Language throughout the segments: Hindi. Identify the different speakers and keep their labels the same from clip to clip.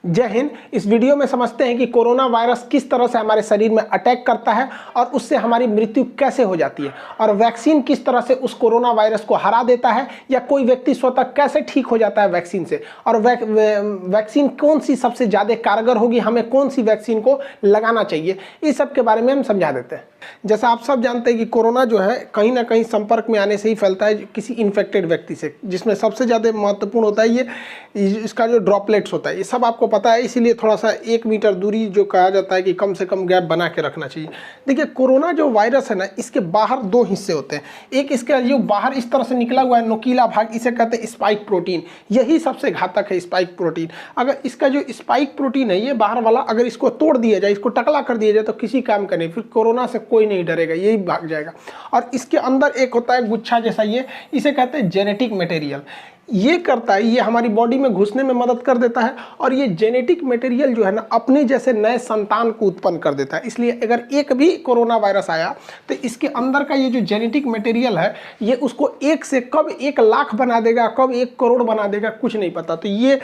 Speaker 1: जय हिंद। इस वीडियो में समझते हैं कि कोरोना वायरस किस तरह से हमारे शरीर में अटैक करता है और उससे हमारी मृत्यु कैसे हो जाती है, और वैक्सीन किस तरह से उस कोरोना वायरस को हरा देता है, या कोई व्यक्ति स्वतः कैसे ठीक हो जाता है वैक्सीन से, और वैक्सीन कौन सी सबसे ज़्यादा कारगर होगी, हमें कौन सी वैक्सीन को लगाना चाहिए, इस सब के बारे में हम समझा देते हैं। जैसा आप सब जानते हैं कि कोरोना जो है कहीं ना कहीं संपर्क में आने से ही फैलता है किसी इन्फेक्टेड व्यक्ति से, जिसमें सबसे ज़्यादा महत्वपूर्ण होता है इसका जो ड्रॉपलेट्स होता है। ये सब आपको पता है, इसीलिए थोड़ा सा 1 मीटर दूरी जो कहा जाता है कि कम से कम गैप बना के रखना चाहिए। देखिए, कोरोना जो वायरस है ना, इसके बाहर 2 हिस्से होते हैं। एक इसका जो बाहर इस तरह से निकला हुआ है नोकीला भाग, इसे कहते हैं स्पाइक प्रोटीन। यही सबसे घातक है, स्पाइक प्रोटीन। अगर इसका जो स्पाइक प्रोटीन है, ये बाहर वाला, अगर इसको तोड़ दिया जाए, इसको टकला कर दिया जाए, तो किसी काम का नहीं, फिर कोरोना से कोई नहीं डरेगा, यही भाग जाएगा। और इसके अंदर एक होता है गुच्छा जैसा, ये इसे कहते हैं जेनेटिक मटेरियल। ये करता है, ये हमारी बॉडी में घुसने में मदद कर देता है, और ये जेनेटिक मटेरियल जो है ना, अपने जैसे नए संतान को उत्पन्न कर देता है। इसलिए अगर एक भी कोरोना वायरस आया तो इसके अंदर का ये जो जेनेटिक मटेरियल है, ये उसको 1 से कब 1 लाख बना देगा, कब 1 करोड़ बना देगा, कुछ नहीं पता। तो ये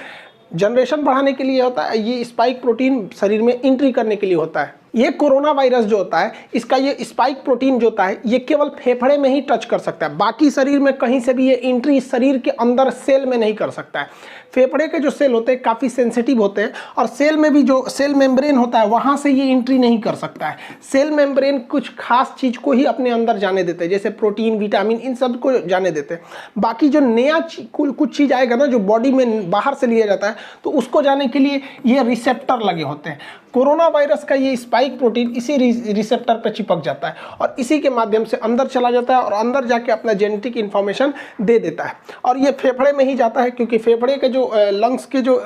Speaker 1: जनरेशन बढ़ाने के लिए होता है, ये स्पाइक प्रोटीन शरीर में एंट्री करने के लिए होता है। ये कोरोना वायरस जो होता है, इसका ये स्पाइक प्रोटीन जो होता है, ये केवल फेफड़े में ही टच कर सकता है, बाकी शरीर में कहीं से भी ये एंट्री शरीर के अंदर सेल में नहीं कर सकता है। फेफड़े के जो सेल होते हैं काफ़ी सेंसिटिव होते हैं, और सेल में भी जो सेल मेम्ब्रेन होता है, वहाँ से ये एंट्री नहीं कर सकता है। सेल मेम्ब्रेन कुछ खास चीज़ को ही अपने अंदर जाने देते हैं, जैसे प्रोटीन, विटामिन, इन सब को जाने देते हैं। बाकी जो नया कुछ चीज़ आएगा ना, जो बॉडी में बाहर से लिया जाता है, तो उसको जाने के लिए ये रिसेप्टर लगे होते हैं। कोरोना वायरस का ये स्पाइक प्रोटीन इसी रिसेप्टर पर चिपक जाता है, और इसी के माध्यम से अंदर चला जाता है, और अंदर जाके अपना जेनेटिक इन्फॉर्मेशन दे देता है। और ये फेफड़े में ही जाता है, क्योंकि फेफड़े के जो लंग्स के जो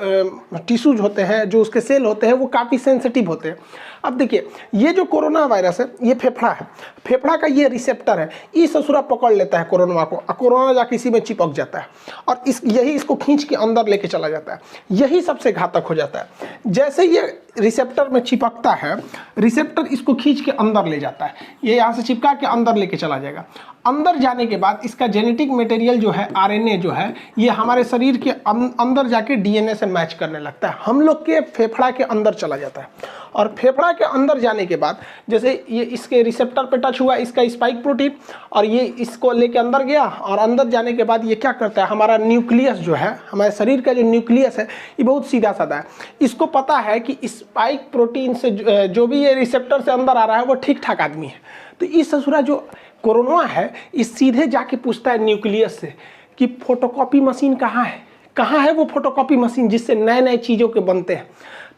Speaker 1: टिश्यूज होते हैं, जो उसके सेल होते हैं, वो काफ़ी सेंसिटिव होते हैं। अब देखिए, ये जो कोरोना वायरस है, ये फेफड़ा है, फेफड़ा का ये रिसेप्टर है, ये ससुरा पकड़ लेता है कोरोना को, और कोरोना जाके इसी में चिपक जाता है, और यही इसको खींच के अंदर लेके चला जाता है। यही सबसे घातक हो जाता है। जैसे ये रिसेप्टर में चिपकता है, रिसेप्टर इसको खींच के अंदर ले जाता है, ये यहाँ से चिपका के अंदर लेके चला जाएगा। अंदर जाने के बाद इसका जेनेटिक मटेरियल जो है, आरएनए जो है, ये हमारे शरीर के अंदर जाके डीएनए से मैच करने लगता है, हम लोग के फेफड़ा के अंदर चला जाता है। और फेफड़ा के अंदर जाने के बाद, जैसे ये इसके रिसेप्टर पे टच हुआ इसका स्पाइक प्रोटीन, और ये इसको लेके अंदर गया, और अंदर जाने के बाद ये क्या करता है, हमारा न्यूक्लियस जो है, हमारे शरीर का जो न्यूक्लियस है, ये बहुत सीधा साधा है। इसको पता है कि स्पाइक प्रोटीन से जो भी ये रिसेप्टर से अंदर आ रहा है, वो ठीक ठाक आदमी है। तो इस ससुरा जो कोरोना है, इस सीधे जाके पूछता है न्यूक्लियस से कि फोटोकॉपी मशीन कहाँ है, कहाँ है वो फोटोकॉपी मशीन जिससे नए नए चीज़ों के बनते हैं।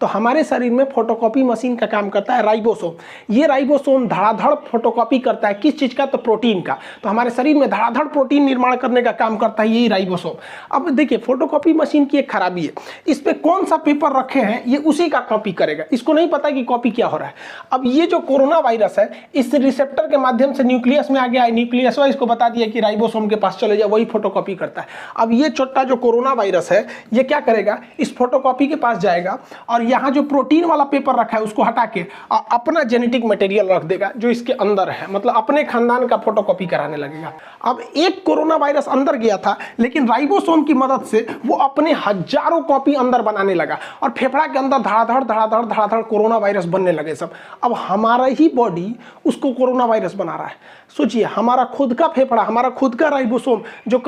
Speaker 1: तो हमारे शरीर में फोटोकॉपी मशीन का काम करता है राइबोसोम। ये राइबोसोम धड़ाधड़ फोटोकॉपी करता है, किस चीज़ का, तो प्रोटीन का। तो हमारे शरीर में धड़ाधड़ प्रोटीन निर्माण करने का काम करता है यही राइबोसोम। अब देखिए, फोटोकॉपी मशीन की एक खराबी है, इस पर कौन सा पेपर रखे हैं, ये उसी का कॉपी करेगा, इसको नहीं पता कि कॉपी क्या हो रहा है। अब ये जो कोरोना वायरस है, इस रिसेप्टर के माध्यम से न्यूक्लियस में आ गया है, न्यूक्लियस इसको बता दिया कि राइबोसोम के पास चले जाओ, वही फोटोकॉपी करता है। अब ये छोटा जो कोरोना वायरस है, ये क्या करेगा, इस फोटोकॉपी के पास जाएगा, और यहाँ जो प्रोटीन वाला पेपर रखा है उसको हटा के अपना जेनेटिक मटेरियल रख देगा जो इसके अंदर है, मतलब अपने खानदान का फोटोकॉपी कराने लगेगा। अब एक कोरोना वायरस अंदर गया था, लेकिन राइबोसोम की मदद से वो अपने हजारों कॉपी अंदर बनाने लगा, और फेफड़ा के अंदर धड़ाधड़ धड़ाधड़ धड़ाधड़ कोरोना वायरस बनने लगे सब। अब हमारा ही बॉडी उसको कोरोना वायरस बना रहा है। सोचिए, हमारा खुद का फेफड़ा, हमारा खुद का राइबोसोम जो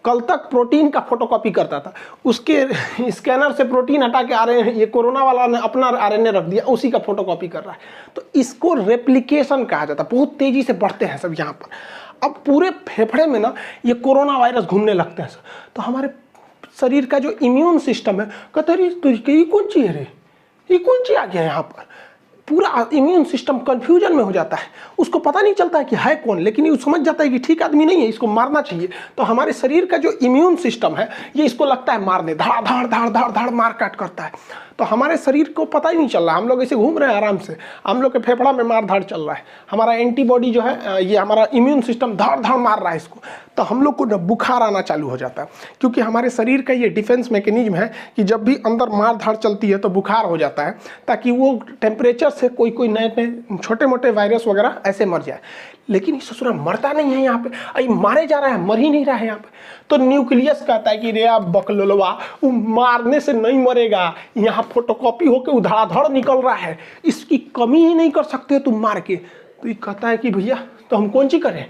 Speaker 1: कल तक प्रोटीन का फोटोकॉपी करता था, उसके स्कैनर से प्रोटीन हटा के आरएनए, ये कोरोना वाला ने अपना आरएनए रख दिया, उसी का फोटोकॉपी कर रहा है। तो इसको रेप्लिकेशन कहा जाता है। बहुत तेजी से बढ़ते हैं सब यहाँ पर। अब पूरे फेफड़े में ना ये कोरोना वायरस घूमने लगते हैं। तो हमारे शरीर का जो इम्यून सिस्टम है, कहते हैं ये कौन चीज़ है रे, ये कौन चीज़ आ गया यहाँ पर। पूरा इम्यून सिस्टम कंफ्यूजन में हो जाता है, उसको पता नहीं चलता है कि है कौन, लेकिन ये समझ जाता है कि ठीक आदमी नहीं है, इसको मारना चाहिए। तो हमारे शरीर का जो इम्यून सिस्टम है, ये इसको लगता है मारने, धड़ धड़ धड़ धड़ धड़ मार काट करता है। तो हमारे शरीर को पता ही नहीं चल रहा, हम लोग ऐसे घूम रहे हैं आराम से, हम लोग के फेफड़ा में मार धाड़ चल रहा है। हमारा एंटीबॉडी जो है, ये हमारा इम्यून सिस्टम धड़ धड़ मार रहा है इसको। तो हम लोग को बुखार आना चालू हो जाता है, क्योंकि हमारे शरीर का ये डिफेंस मैकेनिज्म है कि जब भी अंदर मार धाड़ चलती है तो बुखार हो जाता है, ताकि वो टेम्परेचर से कोई कोई नए नए छोटे मोटे वायरस वगैरह ऐसे मर जाए, लेकिन ये ससुरा मरता नहीं है यहाँ पे, अरे मारे जा रहा है, मर ही नहीं रहा है यहाँ पे। तो न्यूक्लियस कहता है कि रे आप बकलोलवा, वो मारने से नहीं मरेगा, यहाँ फोटोकॉपी होकर उधड़ाधड़ निकल रहा है, इसकी कमी ही नहीं कर सकते तुम मार के। तो ये कहता है कि भैया तो हम कौन सी करें।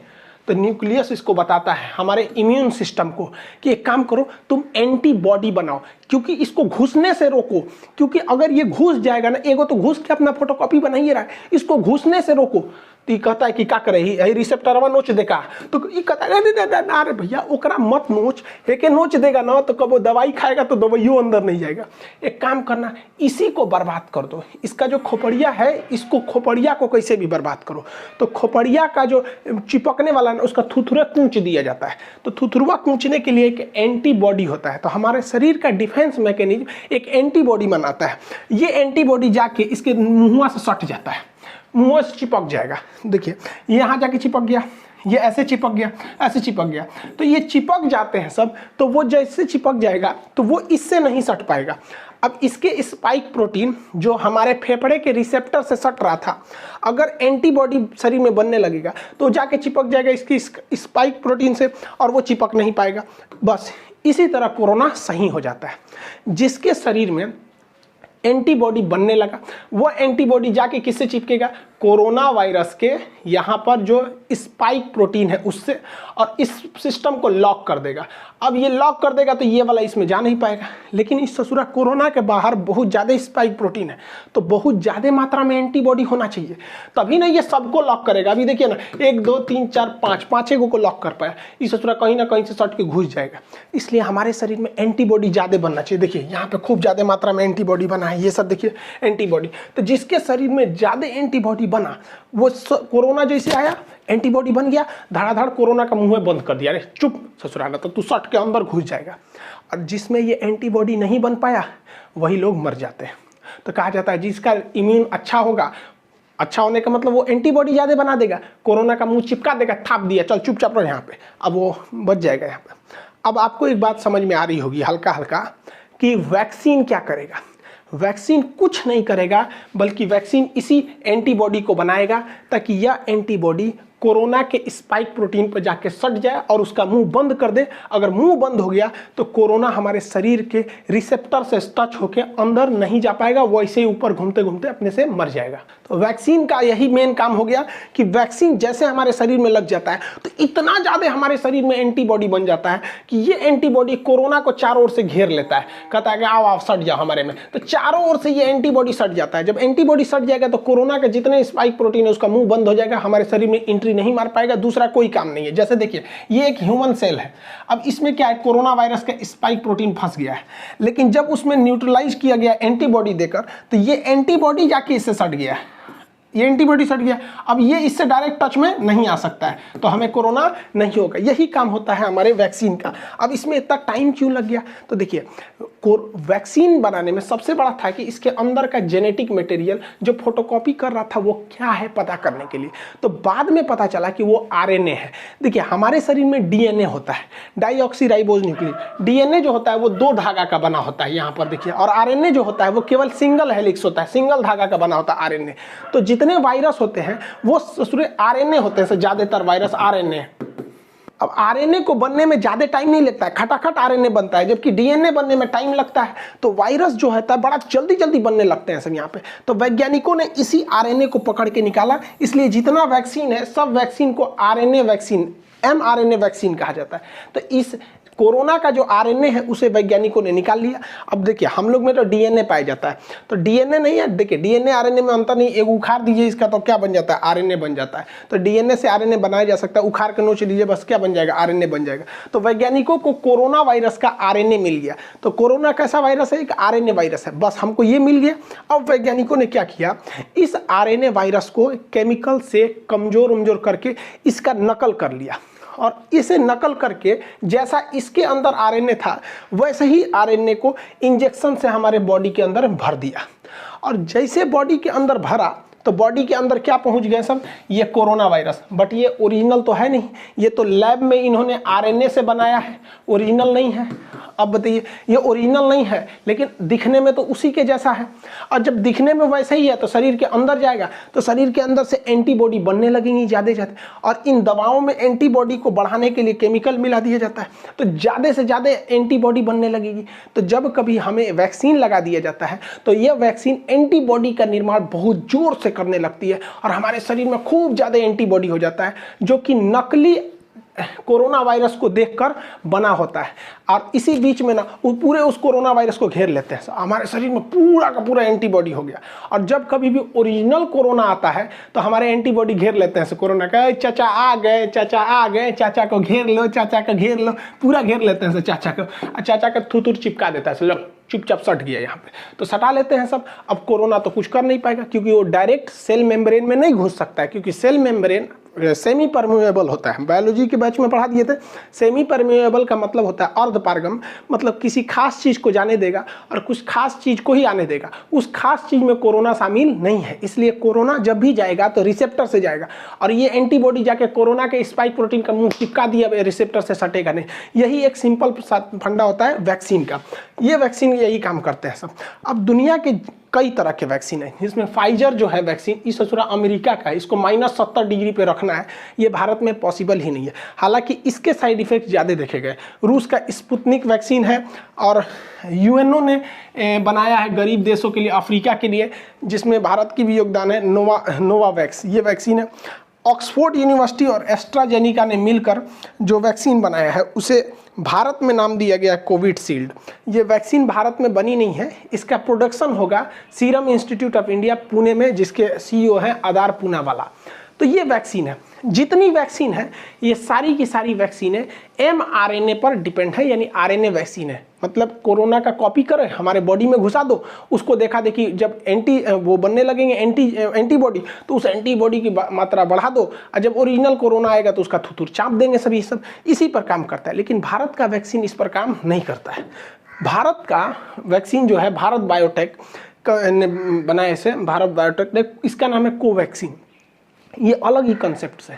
Speaker 1: तो न्यूक्लियस इसको बताता है हमारे इम्यून सिस्टम को कि एक काम करो, तुम एंटीबॉडी बनाओ, क्योंकि इसको घुसने से रोको, क्योंकि अगर ये घुस जाएगा ना, एगो तो घुस के अपना फोटोकॉपी बना ही रहा है, इसको घुसने से रोको। तो ये कहता है कि क्या करे, ही रिसेप्टरवा नोच देगा। तो ये कहता है अरे भैया ओकरा मत नोच, एके नोच देगा ना तो कब वो दवाई खाएगा तो दवाइयों अंदर नहीं जाएगा। एक काम करना, इसी को बर्बाद कर दो, इसका जो खोपड़िया है, इसको खोपड़िया को कैसे भी बर्बाद करो। तो खोपड़िया का जो चिपकने वाला है उसका थुथुरा कूच दिया जाता है। तो थुथुरवा कूचने के लिए एक एंटीबॉडी होता है। तो हमारे शरीर का डिफेंस मैकेनिज्म एक एंटीबॉडी बनाता है। ये एंटीबॉडी जाके इसके मुँह से सट जाता है, मुंह से चिपक जाएगा। देखिए यहाँ जाके चिपक गया, ये ऐसे चिपक गया, ऐसे चिपक गया। तो ये चिपक जाते हैं सब, तो वो जैसे चिपक जाएगा तो वो इससे नहीं सट पाएगा। अब इसके स्पाइक प्रोटीन जो हमारे फेफड़े के रिसेप्टर से सट रहा था, अगर एंटीबॉडी शरीर में बनने लगेगा तो जाके चिपक जाएगा इसकी स्पाइक प्रोटीन से, और वो चिपक नहीं पाएगा। बस इसी तरह कोरोना सही हो जाता है। जिसके शरीर में एंटीबॉडी बनने लगा, वो एंटीबॉडी जाके किससे चिपकेगा, कोरोना वायरस के यहाँ पर जो स्पाइक प्रोटीन है उससे, और इस सिस्टम को लॉक कर देगा। अब ये लॉक कर देगा तो ये वाला इसमें जा नहीं पाएगा। लेकिन इस ससुरा कोरोना के बाहर बहुत ज़्यादा स्पाइक प्रोटीन है, तो बहुत ज़्यादा मात्रा में एंटीबॉडी होना चाहिए, तभी ना ये सबको लॉक करेगा। अभी देखिए ना, 1 2 3 4 5 पाँचें को लॉक कर पाया, इस ससुरा कहीं ना कहीं से सट के घुस जाएगा। इसलिए हमारे शरीर में एंटीबॉडी ज़्यादा बनना चाहिए। देखिए यहाँ पे खूब ज़्यादा मात्रा में एंटीबॉडी बना है, ये सब देखिए एंटीबॉडी। तो जिसके शरीर में ज़्यादा एंटीबॉडी बना, वो कोरोना जैसे आया, एंटीबॉडी बन गया, धड़ाधड़ कोरोना का मुंह बंद कर दिया, अरे चुप ससुराना, तो तू सट के अंदर घुस जाएगा। और जिसमें ये एंटीबॉडी नहीं बन पाया वही लोग मर जाते हैं। तो कहा जाता है जिसका इम्यून अच्छा होगा, अच्छा होने का मतलब वो एंटीबॉडी ज़्यादा बना देगा, कोरोना का मुंह चिपका देगा, थाप दिया, चल चुपचाप रहो यहाँ पे, अब वो बच जाएगा यहाँ पे। अब आपको एक बात समझ में आ रही होगी हल्का हल्का कि वैक्सीन क्या करेगा। वैक्सीन कुछ नहीं करेगा, बल्कि वैक्सीन इसी एंटीबॉडी को बनाएगा ताकि यह एंटीबॉडी कोरोना के स्पाइक प्रोटीन पर जाके सट जाए और उसका मुंह बंद कर दे। अगर मुंह बंद हो गया तो कोरोना हमारे शरीर के रिसेप्टर से टच होकर अंदर नहीं जा पाएगा, वो ऐसे ही ऊपर घूमते घूमते अपने से मर जाएगा। तो वैक्सीन का यही मेन काम हो गया कि वैक्सीन जैसे हमारे शरीर में लग जाता है तो इतना ज़्यादा हमारे शरीर में एंटीबॉडी बन जाता है कि ये एंटीबॉडी कोरोना को चारों ओर से घेर लेता है। कहता है कि आओ आओ सट जाओ हमारे में, तो चारों ओर से ये एंटीबॉडी सट जाता है। जब एंटीबॉडी सट जाएगा तो कोरोना के जितने स्पाइक प्रोटीन है उसका मुंह बंद हो जाएगा, हमारे शरीर में एंट्री नहीं मार पाएगा, दूसरा कोई काम नहीं है। जैसे देखिए ये एक ह्यूमन सेल है, अब इसमें क्या है, कोरोना वायरस का स्पाइक प्रोटीन फंस गया है, लेकिन जब उसमें न्यूट्रलाइज किया गया एंटीबॉडी देकर तो ये एंटीबॉडी जाके इससे सट गया है, ये एंटीबॉडी सट गया। अब ये इससे डायरेक्ट टच में नहीं आ सकता है, तो हमें कोरोना नहीं होगा। यही काम होता है हमारे वैक्सीन का। अब इसमें इतना टाइम क्यों लग गया, तो देखिए वैक्सीन बनाने में सबसे बड़ा था कि इसके अंदर का जेनेटिक मटेरियल जो फोटोकॉपी कर रहा था वो क्या है पता करने के लिए। तो बाद में पता चला कि वो आरएनए है। देखिए हमारे शरीर में डीएनए होता है, डाईऑक्सीराइबोज न्यूक्लिक। डीएनए जो होता है वो 2 धागा का बना होता है यहाँ पर देखिए, और आरएनए जो होता है वो केवल सिंगल हेलिक्स होता है, सिंगल धागा का बना होता है आरएनए। तो जितने वायरस होते हैं वो आरएनए होते हैं, ज्यादातर वायरस आरएनए। अब आरएनए को बनने में ज्यादा टाइम नहीं लगता है, खटाखट आरएनए बनता है, जबकि डीएनए बनने में टाइम लगता है। तो वायरस जो है बड़ा जल्दी जल्दी बनने लगते हैं सब यहाँ पे। तो वैज्ञानिकों ने इसी आरएनए को पकड़ के निकाला, इसलिए जितना वैक्सीन है सब वैक्सीन को आरएनए वैक्सीन, एमआरएनए वैक्सीन कहा जाता है। तो इस कोरोना का जो आरएनए है उसे वैज्ञानिकों ने निकाल लिया। अब देखिए हम लोग में तो डीएनए पाया जाता है, तो डीएनए नहीं है, देखिए डीएनए आरएनए में अंतर नहीं। एक उखाड़ दीजिए इसका तो क्या बन जाता है, आरएनए बन जाता है। तो डीएनए से आरएनए बनाया जा सकता है, उखाड़ के नोच लीजिए बस क्या बन जाएगा, आरएनए बन जाएगा। तो वैज्ञानिकों को कोरोना वायरस का आरएनए मिल गया। तो कोरोना कैसा वायरस है, एक आरएनए वायरस है, बस हमको ये मिल गया। अब वैज्ञानिकों ने क्या किया, इस आरएनए वायरस को केमिकल से कमजोर करके इसका नकल कर लिया, और इसे नकल करके जैसा इसके अंदर आरएनए था वैसे ही आरएनए को इंजेक्शन से हमारे बॉडी के अंदर भर दिया। और जैसे बॉडी के अंदर भरा तो बॉडी के अंदर क्या पहुंच गए सब, ये कोरोना वायरस। बट ये ओरिजिनल तो है नहीं, ये तो लैब में इन्होंने आरएनए से बनाया है, ओरिजिनल नहीं है। अब बताइए, ये ओरिजिनल नहीं है लेकिन दिखने में तो उसी के जैसा है, और जब दिखने में वैसा ही है तो शरीर के अंदर जाएगा तो शरीर के अंदर से एंटीबॉडी बनने लगेंगी ज़्यादा ज़्यादा, और इन दवाओं में एंटीबॉडी को बढ़ाने के लिए केमिकल मिला दिया जाता है, तो ज़्यादा से ज़्यादा एंटीबॉडी बनने लगेगी। तो जब कभी हमें वैक्सीन लगा दिया जाता है तो यह वैक्सीन एंटीबॉडी का निर्माण बहुत जोर से करने लगती है और हमारे शरीर में खूब ज़्यादा एंटीबॉडी हो जाता है, जो कि नकली कोरोना वायरस को देखकर बना होता है। और इसी बीच में ना पूरे उस कोरोना वायरस को घेर लेते हैं, हमारे शरीर में पूरा का पूरा एंटीबॉडी हो गया। और जब कभी भी ओरिजिनल कोरोना आता है तो हमारे एंटीबॉडी घेर लेते हैं कोरोना का, चाचा आ गए, चाचा आ गए, चाचा को घेर लो, चाचा को घेर लो, पूरा घेर लेते हैं चाचा को, चाचा का थूथूर चिपका देता है, लो चुपचाप सट गया यहाँ पे, तो सटा लेते हैं सब। अब कोरोना तो कुछ कर नहीं पाएगा क्योंकि वो डायरेक्ट सेल मेम्ब्रेन में नहीं घुस सकता है, क्योंकि सेल मेम्ब्रेन सेमी परमेबल होता है। बायोलॉजी के बैच में पढ़ा दिए थे, सेमी परमेबल का मतलब होता है अर्धपारगम, मतलब किसी खास चीज़ को जाने देगा और कुछ खास चीज़ को ही आने देगा, उस खास चीज़ में कोरोना शामिल नहीं है। इसलिए कोरोना जब भी जाएगा तो रिसेप्टर से जाएगा, और ये एंटीबॉडी जाके कोरोना के स्पाइक प्रोटीन का मुंह चिपका दिया, रिसेप्टर से सटेगा नहीं। यही एक सिंपल फंडा होता है वैक्सीन का, ये वैक्सीन यही काम करते हैं सब। अब दुनिया के कई तरह के वैक्सीन है, जिसमें फाइजर जो है वैक्सीन, इस ससुरा अमेरिका का है, इसको -70 डिग्री पे रखना है, ये भारत में पॉसिबल ही नहीं है। हालांकि इसके साइड इफेक्ट ज़्यादा देखे गए। रूस का स्पुतनिक वैक्सीन है, और यूएनओ ने बनाया है गरीब देशों के लिए, अफ्रीका के लिए, जिसमें भारत की भी योगदान है। नोवावैक्स ये वैक्सीन है। ऑक्सफोर्ड यूनिवर्सिटी और एस्ट्राजेनिका ने मिलकर जो वैक्सीन बनाया है उसे भारत में नाम दिया गया कोविशील्ड। ये वैक्सीन भारत में बनी नहीं है, इसका प्रोडक्शन होगा serum institute of India Pune में, जिसके सीईओ हैं आदार पूनावाला। तो ये वैक्सीन है, जितनी वैक्सीन है ये सारी की सारी वैक्सीनें mRNA पर डिपेंड है, यानी आरएनए वैक्सीन है। मतलब कोरोना का कॉपी करे हमारे बॉडी में घुसा दो, उसको देखा देखी जब वो बनने लगेंगे एंटीबॉडी, तो उस एंटीबॉडी की मात्रा बढ़ा दो, और जब ओरिजिनल कोरोना आएगा तो उसका थुथुर चाप देंगे सभी, सब इसी पर काम करता है। लेकिन भारत का वैक्सीन इस पर काम नहीं करता है। भारत का वैक्सीन जो है भारत बायोटेक ने बनाया, इसे भारत बायोटेक ने, इसका नाम है कोवैक्सीन। ये अलग ही कंसेप्ट है।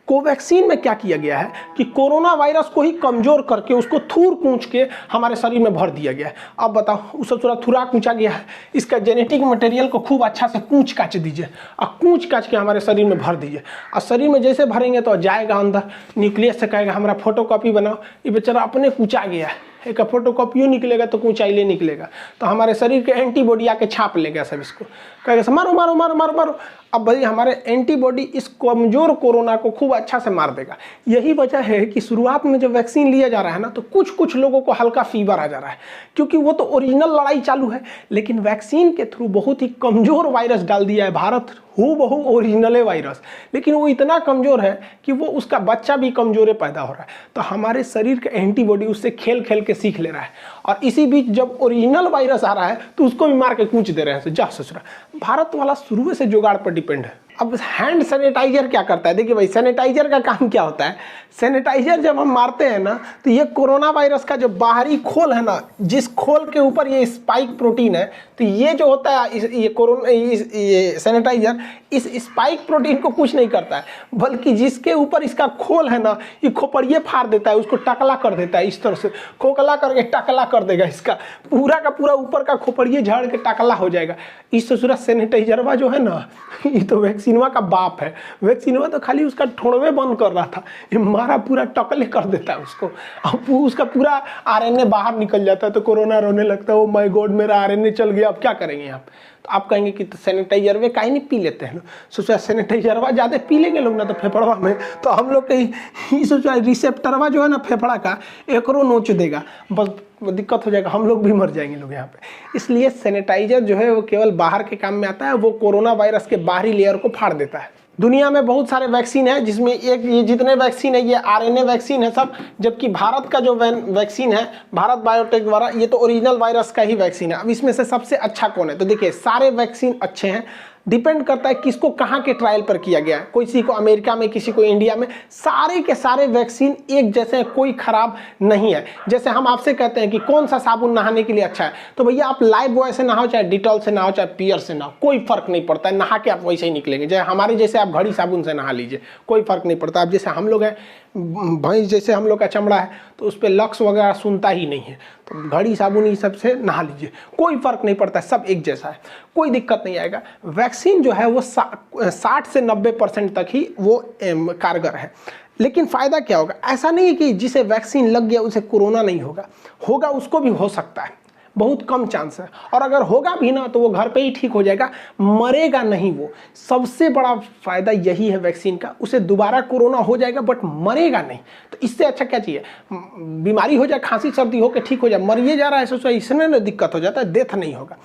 Speaker 1: कोवैक्सीन में क्या किया गया है कि कोरोना वायरस को ही कमजोर करके उसको थूर कूच के हमारे शरीर में भर दिया गया है। अब बताओ, उसे थोड़ा थुरा कूचा गया है, इसका जेनेटिक मटेरियल को खूब अच्छा से कूच काच दीजिए और कूच काच के हमारे शरीर में भर दीजिए, और शरीर में जैसे भरेंगे तो जाएगा अंदर, न्यूक्लियस से कहेगा हमारा फोटोकॉपी बनाओ, ये बेचारा अपने कूचा गया है, एक फोटोकॉपियो निकलेगा तो ऊंचाई निकलेगा, तो हमारे शरीर के एंटीबॉडी आके छाप लेगा सब, इसको कहेगा मारो मारो मारो मारो मारो। अब भाई हमारे एंटीबॉडी इस कमजोर कोरोना को खूब अच्छा से मार देगा। यही वजह है कि शुरुआत में जब वैक्सीन लिया जा रहा है ना, तो कुछ कुछ लोगों को हल्का फीवर आ जा रहा है, क्योंकि वो तो ओरिजिनल लड़ाई चालू है, लेकिन वैक्सीन के थ्रू बहुत ही कमजोर वायरस डाल दिया है भारत, बहु ओरिजिनल वायरस, लेकिन वो इतना कमजोर है कि वो उसका बच्चा भी कमजोर पैदा हो रहा है। तो हमारे शरीर का एंटीबॉडी उससे खेल खेल के सीख ले रहा है, और इसी बीच जब ओरिजिनल वायरस आ रहा है तो उसको भी मार के कूच दे रहे हैं। जा ससुरा, भारत वाला शुरू से जुगाड़ पर डिपेंड है। अब हैंड सैनिटाइजर क्या करता है, देखिए भाई सैनिटाइजर का काम क्या होता है। सैनिटाइजर जब हम मारते हैं ना, तो ये कोरोना वायरस का जो बाहरी खोल है ना, जिस खोल के ऊपर ये स्पाइक प्रोटीन है, तो ये जो होता है ये सैनिटाइजर इस स्पाइक प्रोटीन को कुछ नहीं करता है, बल्कि जिसके ऊपर इसका खोल है ना, ये खोपड़िए फाड़ देता है, उसको टकला कर देता है, इस तरह से खोखला करके टकला कर देगा, इसका पूरा का पूरा ऊपर का खोपड़िए झाड़ के टकला हो जाएगा। इस ससुरा सैनिटाइजरवा जो है ना, ये तो वैक्सीनवा का बाप है। वैक्सीनवा तो खाली उसका ठोड़वे बंद कर रहा था, ये मारा पूरा टकले कर देता है उसको, अब उसका पूरा आरएनए बाहर निकल जाता है, तो कोरोना रोने लगता है, ओ माय गॉड मेरा आरएनए चल गया, अब क्या करेंगे आप। तो आप कहेंगे कि सैनिटाइजर वे काहे नहीं पी लेते हैं लोग, सोचा सैनिटाइजरवा ज़्यादा पी लेंगे लोग ना तो फेफड़वा में, तो हम लोग कहीं सोचा रिसेप्टरवा जो है ना फेफड़ा का, एकरो नोच देगा, बस दिक्कत हो जाएगा, हम लोग भी मर जाएंगे लोग यहाँ पे। इसलिए सैनिटाइजर जो है वो केवल बाहर के काम में आता है, वो कोरोना वायरस के बाहरी लेयर को फाड़ देता है। दुनिया में बहुत सारे वैक्सीन है, जिसमें एक ये जितने वैक्सीन है ये आरएनए वैक्सीन है सब, जबकि भारत का जो वैक्सीन है भारत बायोटेक द्वारा, ये तो ओरिजिनल वायरस का ही वैक्सीन है। अब इसमें से सबसे अच्छा कौन है, तो देखिए सारे वैक्सीन अच्छे हैं, डिपेंड करता है किसको कहाँ के ट्रायल पर किया गया है, किसी को अमेरिका में, किसी को इंडिया में। सारे के सारे वैक्सीन एक जैसे हैं, कोई खराब नहीं है। जैसे हम आपसे कहते हैं कि कौन सा साबुन नहाने के लिए अच्छा है, तो भैया आप लाइफ बॉय से नहाओ, चाहे डिटॉल से नहाओ, चाहे पियर से नहाओ, कोई फर्क नहीं पड़ता है, नहा के आप वैसे ही निकलेंगे। जैसे हमारे जैसे आप घड़ी साबुन से नहा लीजिए, कोई फर्क नहीं पड़ता। अब जैसे हम लोग हैं, भैंस जैसे हम लोग का चमड़ा है, तो उस पर लक्स वगैरह सुनता ही नहीं है, तो घड़ी साबुन ये सब से नहा लीजिए, कोई फर्क नहीं पड़ता, सब एक जैसा है, कोई दिक्कत नहीं आएगा। वैक्सीन जो है वो 60 से 90% तक ही वो कारगर है। लेकिन फ़ायदा क्या होगा? ऐसा नहीं है कि जिसे वैक्सीन लग गया उसे कोरोना नहीं होगा, होगा, उसको भी हो सकता है, बहुत कम चांस है। और अगर होगा भी ना तो वो घर पे ही ठीक हो जाएगा, मरेगा नहीं वो। सबसे बड़ा फायदा यही है वैक्सीन का, उसे दोबारा कोरोना हो जाएगा बट मरेगा नहीं। तो इससे अच्छा क्या चाहिए? बीमारी हो जाए, खांसी सर्दी हो के ठीक हो जाए, मरिए जा रहा है सोचो, इसमें ना दिक्कत हो जाता है, डेथ नहीं होगा।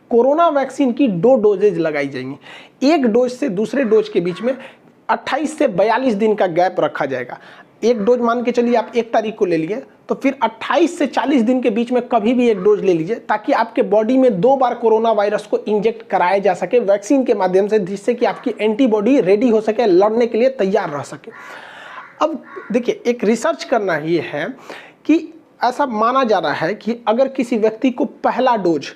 Speaker 1: कोरोना वैक्सीन की 2 डोजेज लगाई जाएंगी। एक डोज से दूसरे डोज के बीच में 28 से 42 दिन का गैप रखा जाएगा। एक डोज मान के चलिए आप 1 तारीख को ले लिए, तो फिर 28 से 40 दिन के बीच में कभी भी एक डोज ले लीजिए, ताकि आपके बॉडी में 2 बार कोरोना वायरस को इंजेक्ट कराया जा सके वैक्सीन के माध्यम से, जिससे कि आपकी एंटीबॉडी रेडी हो सके, लड़ने के लिए तैयार रह सके। अब देखिए, एक रिसर्च करना ये है कि ऐसा माना जा रहा है कि अगर किसी व्यक्ति को पहला डोज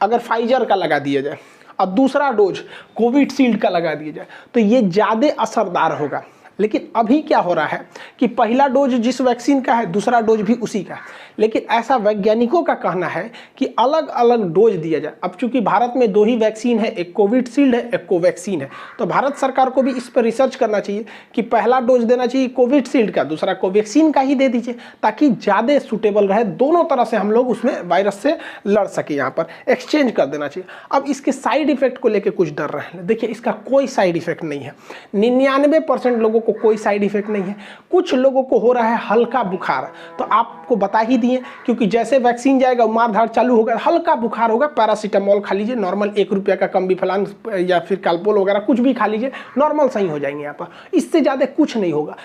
Speaker 1: अगर फाइजर का लगा दिया जाए और दूसरा डोज कोविशील्ड का लगा दिया जाए तो ये ज़्यादा असरदार होगा। लेकिन अभी क्या हो रहा है कि पहला डोज जिस वैक्सीन का है, दूसरा डोज भी उसी का है, लेकिन ऐसा वैज्ञानिकों का कहना है कि अलग अलग डोज दिया जाए। अब चूंकि भारत में 2 ही वैक्सीन है, एक कोविशील्ड है, एक कोवैक्सीन है, तो भारत सरकार को भी इस पर रिसर्च करना चाहिए कि पहला डोज देना चाहिए कोविशील्ड का, दूसरा कोवैक्सीन का ही दे दीजिए, ताकि ज़्यादा सूटेबल रहे, दोनों तरह से हम लोग उसमें वायरस से लड़ सके। यहाँ पर एक्सचेंज कर देना चाहिए। अब इसके साइड इफेक्ट को लेकर कुछ डर रहे हैं, देखिए इसका कोई साइड इफेक्ट नहीं है, 99% लोगों को कोई साइड इफेक्ट नहीं है। कुछ लोगों को हो रहा है हल्का बुखार, तो आपको बता ही दिए, क्योंकि जैसे वैक्सीन जाएगा मारधाड़ चालू होगा, हल्का बुखार होगा, पैरासीटामोल खा लीजिए, नॉर्मल 1 रुपये का कम्बीफलान या फिर कैल्पोल वगैरह कुछ भी खा लीजिए, नॉर्मल सही हो जाएंगे यहाँ पर। इससे ज़्यादा कुछ नहीं होगा।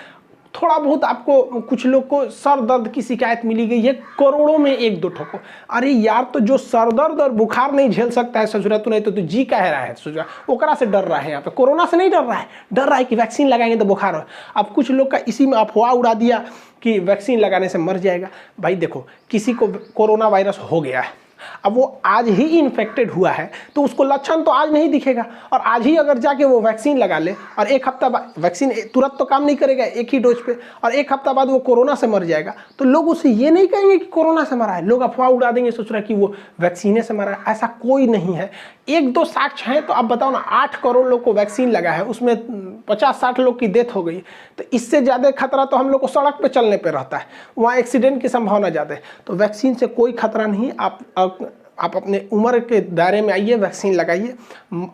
Speaker 1: थोड़ा बहुत आपको, कुछ लोग को सर दर्द की शिकायत मिली गई है, करोड़ों में 1-2 ठोको। अरे यार, तो जो सर दर्द और बुखार नहीं झेल सकता है ससुरा, तो नहीं तो जी कह रहा है ससुरा, ओकरा से डर रहा है। यहाँ पे कोरोना से नहीं डर रहा है, डर रहा है कि वैक्सीन लगाएंगे तो बुखार हो। अब कुछ लोग का इसी में अफवाह उड़ा दिया कि वैक्सीन लगाने से मर जाएगा। भाई देखो, किसी को कोरोना वायरस हो गया है, अब वो आज ही इन्फेक्टेड हुआ है, तो उसको लक्षण तो आज नहीं दिखेगा, और आज ही अगर जाके वो वैक्सीन लगा ले और 1 हफ्ता बाद, वैक्सीन तुरंत तो काम नहीं करेगा एक ही डोज पे, और 1 हफ्ता बाद वो कोरोना से मर जाएगा, तो लोग उसे ये नहीं कहेंगे कि कोरोना से मरा है, लोग अफवाह उड़ा देंगे, सोच रहा है कि वो वैक्सीने से मरा है। ऐसा कोई नहीं है। 1-2 साक्ष्य हैं, तो आप बताओ ना, 8 करोड़ लोग को वैक्सीन लगा है, उसमें 50-60 लोग की डेथ हो गई, तो इससे ज़्यादा खतरा तो हम लोग को सड़क पे चलने पे रहता है, वहाँ एक्सीडेंट की संभावना ज़्यादा है। तो वैक्सीन से कोई खतरा नहीं। आप अपने उम्र के दायरे में आइए, वैक्सीन लगाइए।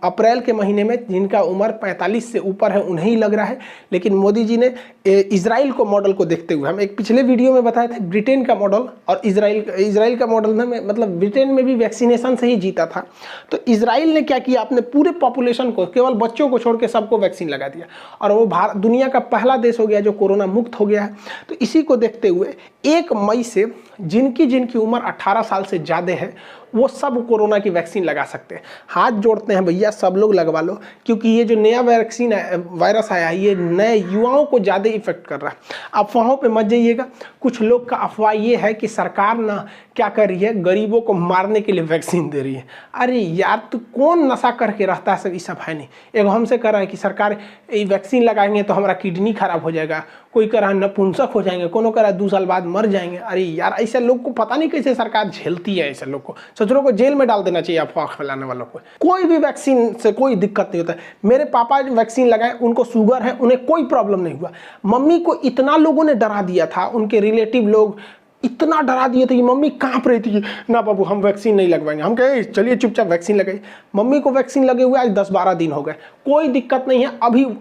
Speaker 1: अप्रैल के महीने में जिनका उम्र 45 से ऊपर है उन्हें ही लग रहा है, लेकिन मोदी जी ने इजराइल को मॉडल को देखते हुए, हम एक पिछले वीडियो में बताए थे ब्रिटेन का मॉडल और इजराइल का मॉडल में, मतलब ब्रिटेन में भी वैक्सीनेशन से ही जीता था, तो इजराइल ने क्या किया, अपने पूरे पॉपुलेशन को, केवल बच्चों को छोड़ के सबको वैक्सीन लगा दिया, और वो दुनिया का पहला देश हो गया जो कोरोना मुक्त हो गया है। तो इसी को देखते हुए 1 मई से जिनकी उम्र 18 साल से ज़्यादा है वो सब कोरोना की वैक्सीन लगा सकते हैं। हाथ जोड़ते हैं भैया, सब लोग लगवा लो, क्योंकि ये जो नया वैक्सीन वायरस आया है, ये नए युवाओं को ज़्यादा इफेक्ट कर रहा है। अफवाहों पे मत जाइएगा। कुछ लोग का अफवाह ये है कि सरकार ना क्या कर रही है, गरीबों को मारने के लिए वैक्सीन दे रही है। अरे यार, तो कौन नशा करके रहता है, सब ये सब है नहीं। एक हमसे कह रहा है कि सरकार ये वैक्सीन लगाएंगे तो हमारा किडनी खराब हो जाएगा, कोई कह रहा है नपुंसक हो जाएंगे, कोनो कह रहा है 2 साल बाद मर जाएंगे। अरे यार, ऐसे लोग को पता नहीं कैसे सरकार झेलती है। ऐसे लोग को, सचरों को जेल में डाल देना चाहिए अफवाह फैलाने वालों को। कोई भी वैक्सीन से कोई दिक्कत नहीं होता है। मेरे पापा वैक्सीन लगाए, उनको शुगर है, उन्हें कोई प्रॉब्लम नहीं हुआ। मम्मी को इतना लोगों ने डरा दिया था, उनके रिलेटिव लोग इतना डरा दिए थे कि मम्मी कांप रही थी, ना बाबू हम वैक्सीन नहीं लगवाएंगे। हम कहे चलिए चुपचाप वैक्सीन लगाइए। मम्मी को वैक्सीन लगे हुए आज 10-12 दिन हो गए, कोई दिक्कत नहीं है।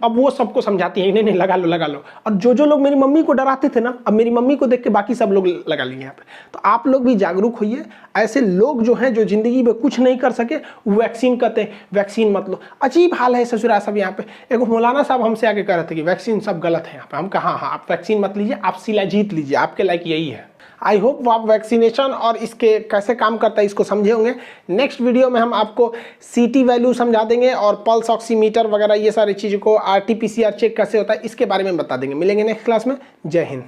Speaker 1: अब वो सबको समझाती है, नहीं लगा लो। और जो लोग मेरी मम्मी को डराते थे ना, अब मेरी मम्मी को देख के बाकी सब लोग लगा लिए यहाँ पे। तो आप लोग भी जागरूक होइए। ऐसे लोग जो हैं, जो जिंदगी में कुछ नहीं कर सके, वैक्सीन कहते हैं वैक्सीन मत लो। अजीब हाल है ससुरा सब यहाँ पे। एक मौलाना साहब हमसे आके कह रहे थे कि वैक्सीन सब गलत है यहाँ पे। हम कहा हाँ, आप वैक्सीन मत लीजिए, आप शिलाजीत लीजिए, आपके लायक यही है। आई होप आप वैक्सीनेशन और इसके कैसे काम करता है इसको समझे होंगे। नेक्स्ट वीडियो में हम आपको CT वैल्यू समझा देंगे और पल्स ऑक्सीमीटर वगैरह ये सारी चीज़ों को RT-PCR चेक कैसे होता है इसके बारे में बता देंगे। मिलेंगे नेक्स्ट क्लास में। जय हिंद।